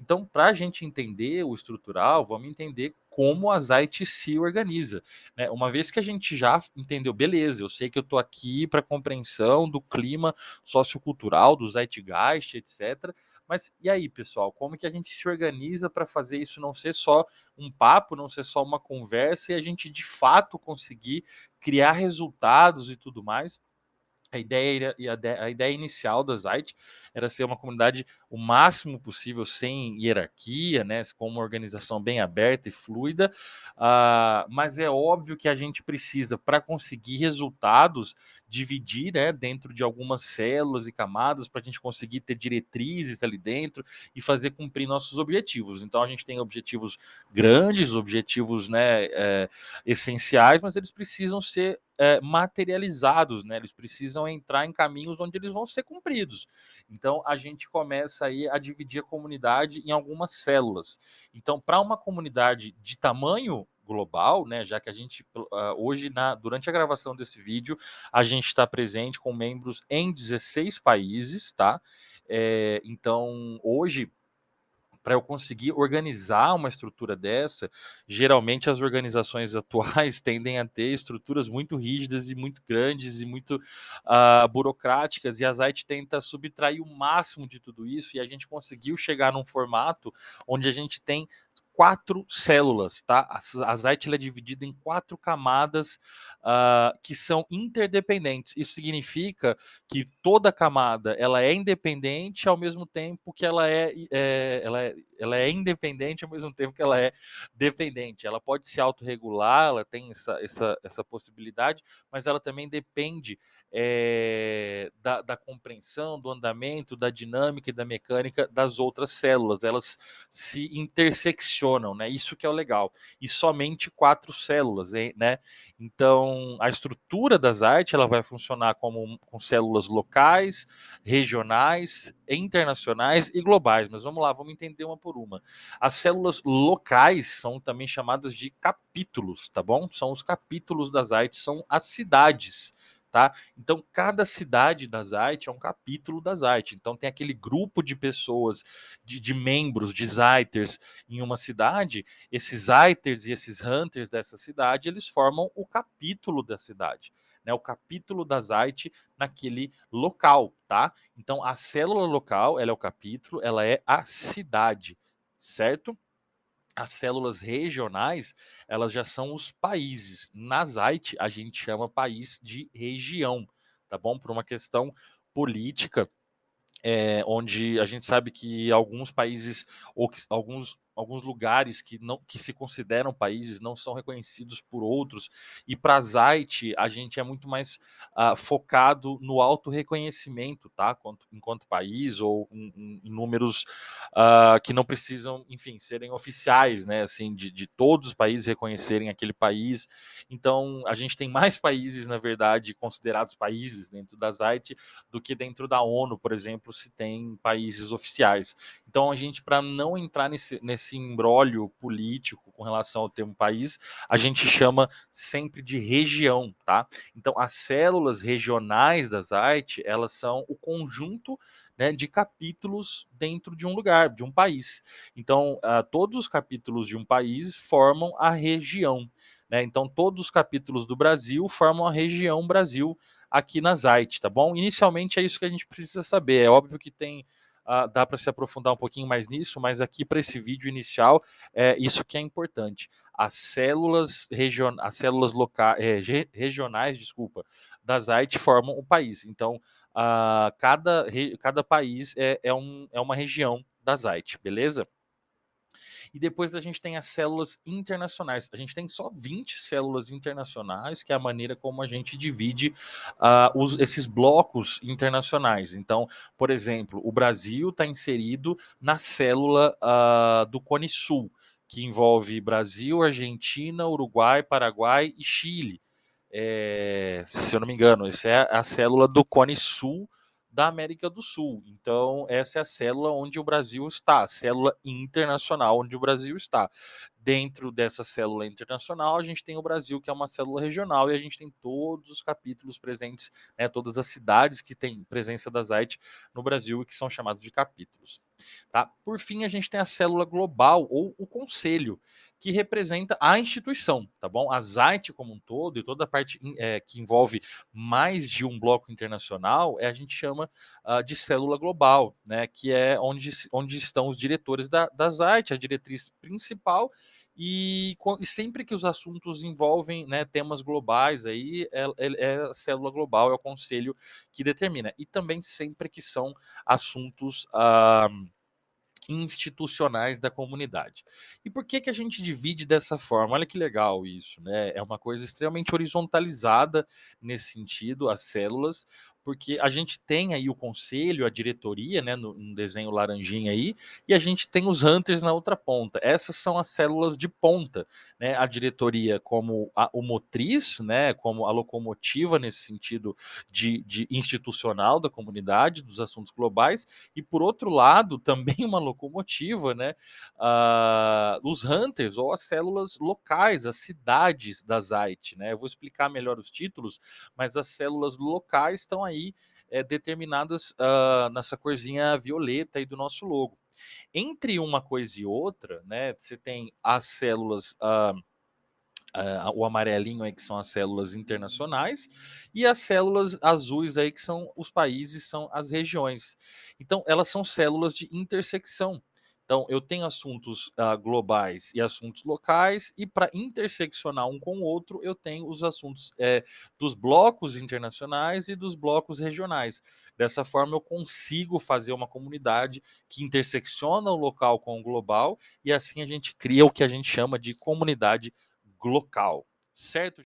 Então, para a gente entender o estrutural, vamos entender como a Zeit se organiza, né? Uma vez que a gente já entendeu, beleza, eu sei que eu estou aqui para compreensão do clima sociocultural, do Zeitgeist, etc. Mas e aí, pessoal, como que a gente se organiza para fazer isso não ser só um papo, não ser só uma conversa e a gente de fato conseguir criar resultados e tudo mais? A ideia inicial da Zeit era ser uma comunidade o máximo possível sem hierarquia, né, com uma organização bem aberta e fluida, mas é óbvio que a gente precisa, para conseguir resultados, dividir, né, dentro de algumas células e camadas para a gente conseguir ter diretrizes ali dentro e fazer cumprir nossos objetivos. Então a gente tem objetivos grandes, objetivos, né, essenciais, mas eles precisam ser materializados, né? Eles precisam entrar em caminhos onde eles vão ser cumpridos. Então a gente começa aí a dividir a comunidade em algumas células. Então, para uma comunidade de tamanho global, né, já que a gente hoje durante a gravação desse vídeo a gente está presente com membros em 16 países, tá? Então hoje, para eu conseguir organizar uma estrutura dessa, geralmente as organizações atuais tendem a ter estruturas muito rígidas e muito grandes e muito burocráticas, e a Zeit tenta subtrair o máximo de tudo isso, e a gente conseguiu chegar num formato onde a gente tem 4 células, tá? A Zeit é dividida em 4 camadas que são interdependentes. Isso significa que toda camada ela é independente ao mesmo tempo que ela é independente ao mesmo tempo que ela é dependente. Ela pode se autorregular, ela tem essa possibilidade, mas ela também depende da compreensão, do andamento, da dinâmica e da mecânica das outras células. Elas se interseccionam, né? Isso que é o legal. E somente 4 células, né? Então, a estrutura das artes ela vai funcionar com células locais, regionais, internacionais e globais. Mas vamos lá, vamos entender uma por uma. As células locais são também chamadas de capítulos, tá bom? São os capítulos das artes, são as cidades. Tá? Então, cada cidade da Zeit é um capítulo da Zeit. Então, tem aquele grupo de pessoas, de membros, de Zeiters em uma cidade. Esses Zeiters e esses Hunters dessa cidade, eles formam o capítulo da cidade, né? O capítulo da Zeit naquele local, tá? Então, a célula local, ela é o capítulo, ela é a cidade, certo? As células regionais, elas já são os países. Na Zeit, a gente chama país de região, tá bom? Por uma questão política, onde a gente sabe que alguns países ou alguns lugares que se consideram países não são reconhecidos por outros, e para a Zeit a gente é muito mais focado no auto-reconhecimento, tá? Enquanto país, ou em números que não precisam, enfim, serem oficiais, né? Assim, de todos os países reconhecerem aquele país. Então, a gente tem mais países, na verdade, considerados países dentro da Zeit do que dentro da ONU, por exemplo, se tem países oficiais. Então, a gente, para não entrar nesse imbróglio político com relação ao termo país, a gente chama sempre de região, tá? Então, as células regionais da Zeit, elas são o conjunto, né, de capítulos dentro de um lugar, de um país. Então, todos os capítulos de um país formam a região, né? Então, todos os capítulos do Brasil formam a região Brasil aqui na Zeit, tá bom? Inicialmente é isso que a gente precisa saber. É óbvio que dá para se aprofundar um pouquinho mais nisso, mas aqui para esse vídeo inicial é isso que é importante. As células locais, regionais, desculpa, da Zeit formam o país. Então, cada país é uma região da Zeit, beleza? E depois a gente tem as células internacionais. A gente tem só 20 células internacionais, que é a maneira como a gente divide esses blocos internacionais. Então, por exemplo, o Brasil está inserido na célula do Cone Sul, que envolve Brasil, Argentina, Uruguai, Paraguai e Chile. Se eu não me engano, essa é a célula do Cone Sul da América do Sul. Então, essa é a célula onde o Brasil está, a célula internacional onde o Brasil está. dentro dessa célula internacional, a gente tem o Brasil, que é uma célula regional, e a gente tem todos os capítulos presentes, né, todas as cidades que têm presença da ZAIT no Brasil e que são chamados de capítulos. Tá? Por fim, a gente tem a célula global ou o conselho, que representa a instituição, tá bom? A ZAIT como um todo e toda a parte que envolve mais de um bloco internacional, a gente chama de célula global, né? Que é onde estão os diretores da ZAIT, a diretriz principal, e sempre que os assuntos envolvem, né, temas globais, aí é a célula global, é o conselho que determina. E também sempre que são assuntos institucionais da comunidade. E por que que a gente divide dessa forma? Olha que legal isso, né? É uma coisa extremamente horizontalizada nesse sentido, as células, porque a gente tem aí o conselho, a diretoria, né, no desenho laranjinha aí, e a gente tem os hunters na outra ponta. Essas são as células de ponta, né? A diretoria como o motriz, né, como a locomotiva nesse sentido de institucional da comunidade, dos assuntos globais, e por outro lado, também uma locomotiva, né? Os hunters ou as células locais, as cidades da ZAIT, né? Eu vou explicar melhor os títulos, mas as células locais estão aí determinadas nessa corzinha violeta aí do nosso logo. Entre uma coisa e outra, né? Você tem as células o amarelinho aí que são as células internacionais e as células azuis aí que são os países, são as regiões. Então, elas são células de intersecção. Então, eu tenho assuntos globais e assuntos locais, e para interseccionar um com o outro, eu tenho os assuntos dos blocos internacionais e dos blocos regionais. Dessa forma, eu consigo fazer uma comunidade que intersecciona o local com o global, e assim a gente cria o que a gente chama de comunidade local, certo?